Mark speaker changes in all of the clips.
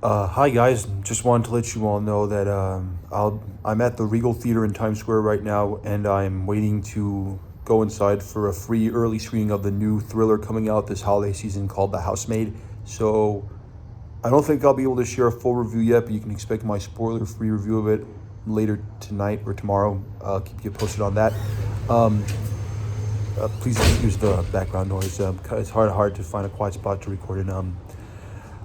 Speaker 1: Hi guys, just wanted to let you all know that I'm at the Regal Theater in Times Square right now, and I'm waiting to go inside for a free early screening of the new thriller coming out this holiday season called The Housemaid. So I don't think I'll be able to share a full review yet, but you can expect my spoiler-free review of it later tonight or tomorrow. I'll keep you posted on that. Um, Please excuse the background noise. It's hard to find a quiet spot to record it.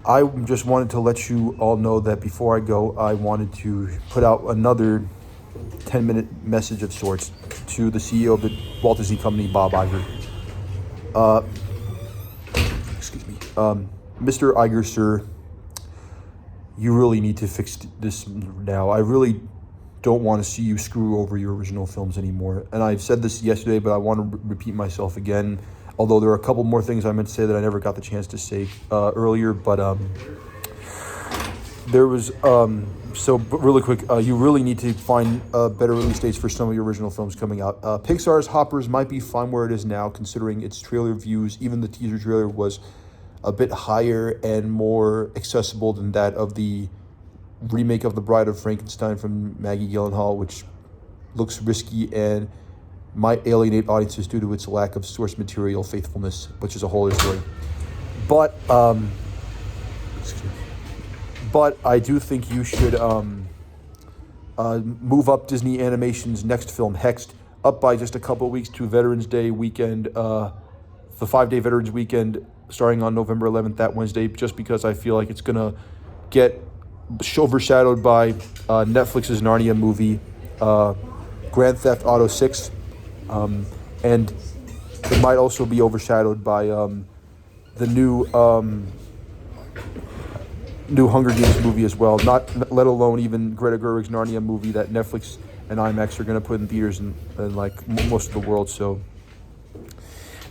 Speaker 1: I just wanted to let you all know that before I go, I wanted to put out another 10-minute message of sorts to the CEO of the Walt Disney Company, Bob Iger. Uh, Excuse me. Mr. Iger, sir, you really need to fix this now. I really don't want to see you screw over your original films anymore. And I said this yesterday, but I want to repeat myself again. Although there are a couple more things I meant to say that I never got the chance to say earlier, but there was but really quick. You really need to find better release dates for some of your original films coming out. Pixar's Hoppers might be fine where it is now, considering its trailer views. Even the teaser trailer was a bit higher and more accessible than that of the remake of The Bride of Frankenstein from Maggie Gyllenhaal, which looks risky and might alienate audiences due to its lack of source material faithfulness, which is a whole other story. But but I do think you should move up Disney Animation's next film, Hexed, up by just a couple of weeks to Veterans Day weekend, the 5-day Veterans Weekend, starting on November 11th, that Wednesday, just because I feel like it's gonna get overshadowed by Netflix's Narnia movie, Grand Theft Auto 6. And it might also be overshadowed by the new Hunger Games movie as well. Not let alone even Greta Gerwig's Narnia movie that Netflix and IMAX are going to put in theaters in like most of the world. So,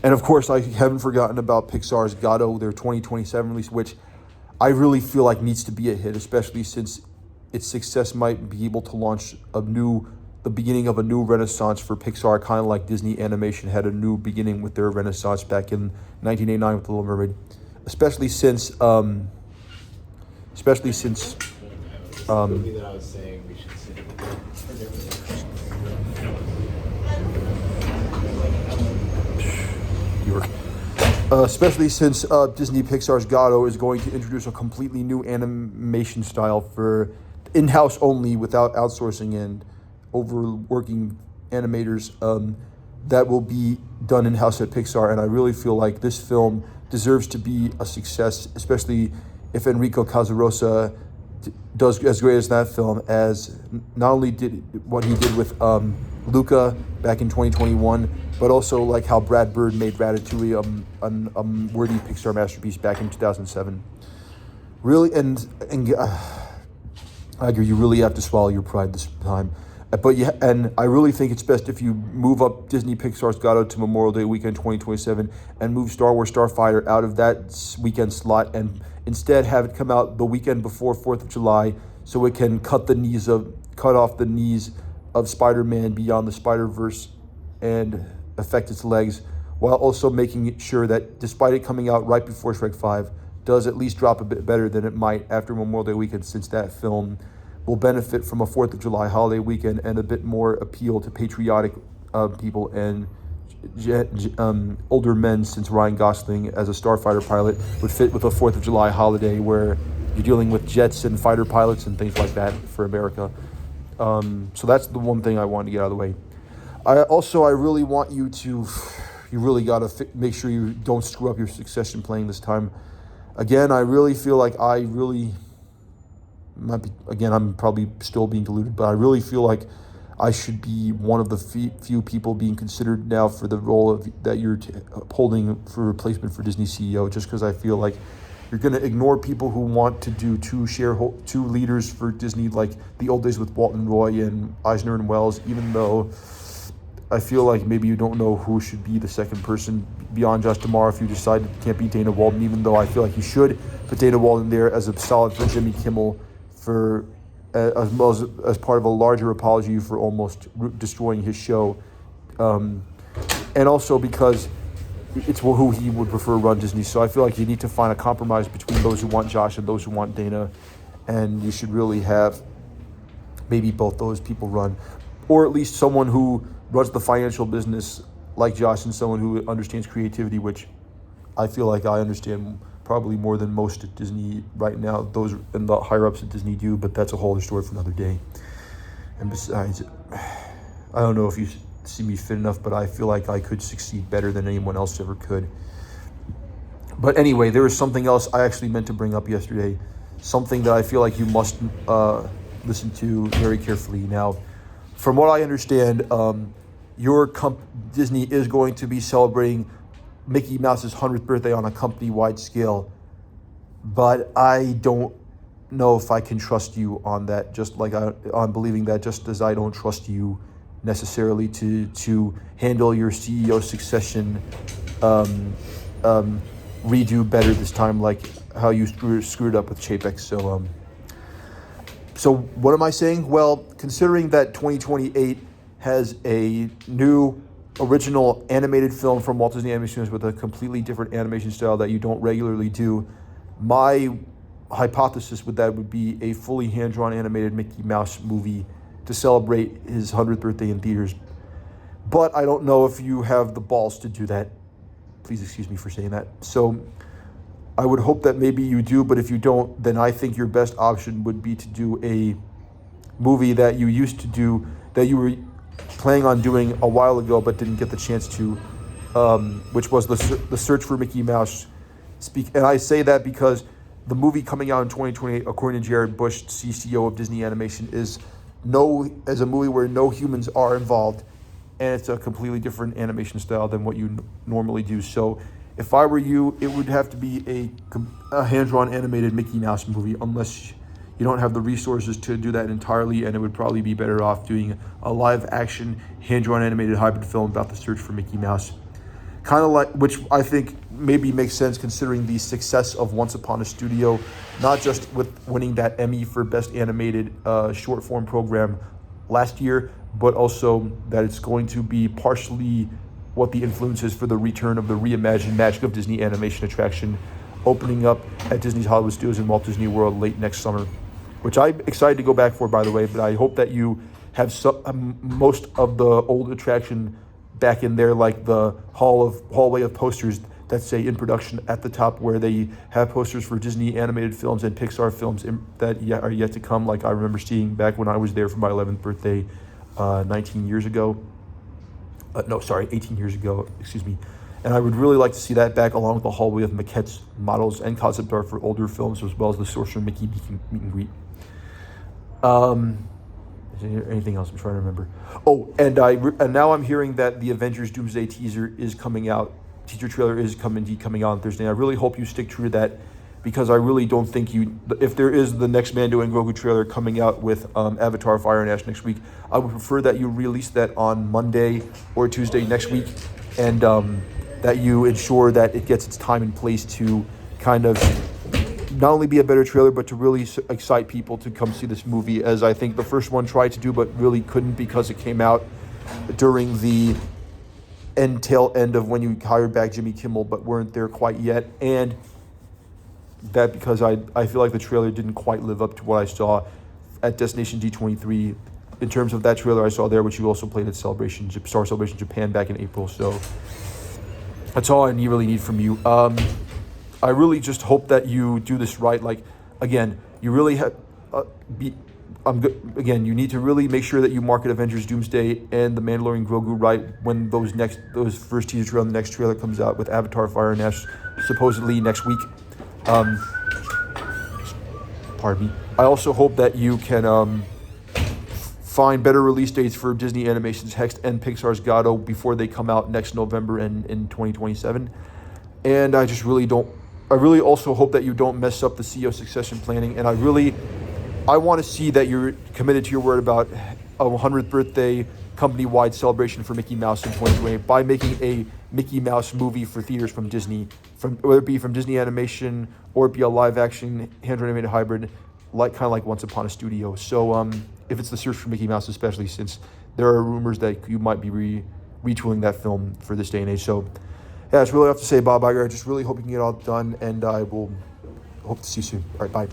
Speaker 1: and of course, I haven't forgotten about Pixar's Godot, their 2027 release, which I really feel like needs to be a hit, especially since its success might be able to launch the beginning of a new renaissance for Pixar, kind of like Disney Animation had a new beginning with their renaissance back in 1989 with The Little Mermaid. Especially since Disney Pixar's Godot is going to introduce a completely new animation style for in-house only, without outsourcing and overworking animators, that will be done in-house at Pixar. And I really feel like this film deserves to be a success, especially if Enrico Casarosa does as great as that film, as not only did what he did with Luca back in 2021, but also like how Brad Bird made Ratatouille a worthy Pixar masterpiece back in 2007. Really, and Iger, you really have to swallow your pride this time. But yeah, and I really think it's best if you move up Disney Pixar's Godot to Memorial Day weekend 2027 and move Star Wars Starfighter out of that weekend slot and instead have it come out the weekend before 4th of July, so it can cut off the knees of Spider-Man Beyond the Spider-Verse and affect its legs, while also making sure that despite it coming out right before Shrek 5, does at least drop a bit better than it might after Memorial Day weekend, since that film will benefit from a 4th of July holiday weekend and a bit more appeal to patriotic people and older men, since Ryan Gosling as a starfighter pilot would fit with a 4th of July holiday where you're dealing with jets and fighter pilots and things like that for America. So that's the one thing I wanted to get out of the way. I really want you really got to make sure you don't screw up your succession planning this time. Again, I really feel like I'm probably still being deluded, but I really feel like I should be one of the few people being considered now for the role that you're holding for replacement for Disney CEO, just because I feel like you're going to ignore people who want to do two leaders for Disney, like the old days with Walt and Roy and Eisner and Wells, even though I feel like maybe you don't know who should be the second person beyond Josh D'Amaro if you decide it can't be Dana Walden, even though I feel like you should put Dana Walden there as a solid for Jimmy Kimmel, as well as part of a larger apology for almost destroying his show. And also because it's who he would prefer run Disney. So I feel like you need to find a compromise between those who want Josh and those who want Dana, and you should really have maybe both those people run, or at least someone who runs the financial business like Josh and someone who understands creativity, which I feel like I understand probably more than most at Disney right now. Those and the higher ups at Disney do, but that's a whole other story for another day. And besides, I don't know if you see me fit enough, but I feel like I could succeed better than anyone else ever could. But anyway, there was something else I actually meant to bring up yesterday, something that I feel like you must listen to very carefully. Now, from what I understand, Disney is going to be celebrating Mickey Mouse's 100th birthday on a company-wide scale, but I don't know if I can trust you on that, just like on believing that, just as I don't trust you necessarily to handle your CEO succession redo better this time, like how you screwed up with Chapek. So what am I saying? Well, considering that 2028 has a new original animated film from Walt Disney Animation with a completely different animation style that you don't regularly do, my hypothesis with that would be a fully hand-drawn animated Mickey Mouse movie to celebrate his 100th birthday in theaters. But I don't know if you have the balls to do that. Please excuse me for saying that. So I would hope that maybe you do, but if you don't, then I think your best option would be to do a movie that you used to do, that you were planning on doing a while ago but didn't get the chance to, which was the Search for Mickey Mouse. And I say that because the movie coming out in 2028, according to Jared Bush, CEO of Disney Animation, is a movie where no humans are involved, and it's a completely different animation style than what you normally do. So if I were you, it would have to be a hand-drawn animated Mickey Mouse movie, unless you don't have the resources to do that entirely, and it would probably be better off doing a live-action, hand-drawn animated hybrid film about the search for Mickey Mouse. Kind of like, which I think maybe makes sense considering the success of Once Upon a Studio, not just with winning that Emmy for Best Animated Short-Form Program last year, but also that it's going to be partially what the influence is for the return of the reimagined Magic of Disney animation attraction opening up at Disney's Hollywood Studios in Walt Disney World late next summer, which I'm excited to go back for, by the way, but I hope that you have most of the old attraction back in there, like the hallway of posters that say in production at the top, where they have posters for Disney animated films and Pixar films that are yet to come, like I remember seeing back when I was there for my 11th birthday 18 years ago, excuse me. And I would really like to see that back, along with the hallway of maquettes, models, and concept art for older films, as well as the Sorcerer Mickey meet and greet. Is there anything else I'm trying to remember? Oh, and now I'm hearing that the Avengers Doomsday teaser trailer is coming out on Thursday. I really hope you stick true to that, because I really don't think if there is the next Mando and Grogu trailer coming out with Avatar Fire and Ash next week, I would prefer that you release that on Monday or Tuesday next week, and that you ensure that it gets its time and place to kind of not only be a better trailer, but to really excite people to come see this movie, as I think the first one tried to do, but really couldn't, because it came out during the tail end of when you hired back Jimmy Kimmel, but weren't there quite yet. And that because I feel like the trailer didn't quite live up to what I saw at Destination D23 in terms of that trailer I saw there, which you also played at Star Celebration Japan back in April. So that's all I really need from you. I really just hope that you do this right. Like, again, you really have you need to really make sure that you market Avengers Doomsday and The Mandalorian Grogu right when those first teaser trailer and the next trailer comes out with Avatar Fire and Ash supposedly next week. Pardon me. I also hope that you can find better release dates for Disney Animation's Hext and Pixar's Godot before they come out next November and in 2027. And I really also hope that you don't mess up the CEO succession planning. And I want to see that you're committed to your word about a 100th birthday company-wide celebration for Mickey Mouse in 2028 by making a Mickey Mouse movie for theaters from Disney, whether it be from Disney Animation or it be a live-action, hand-animated hybrid, kind of like Once Upon a Studio. So if it's the search for Mickey Mouse, especially since there are rumors that you might be retooling that film for this day and age. So Yeah, it's really have to say, Bob Iger. I just really hope you can get it all done, and I will hope to see you soon. All right, bye.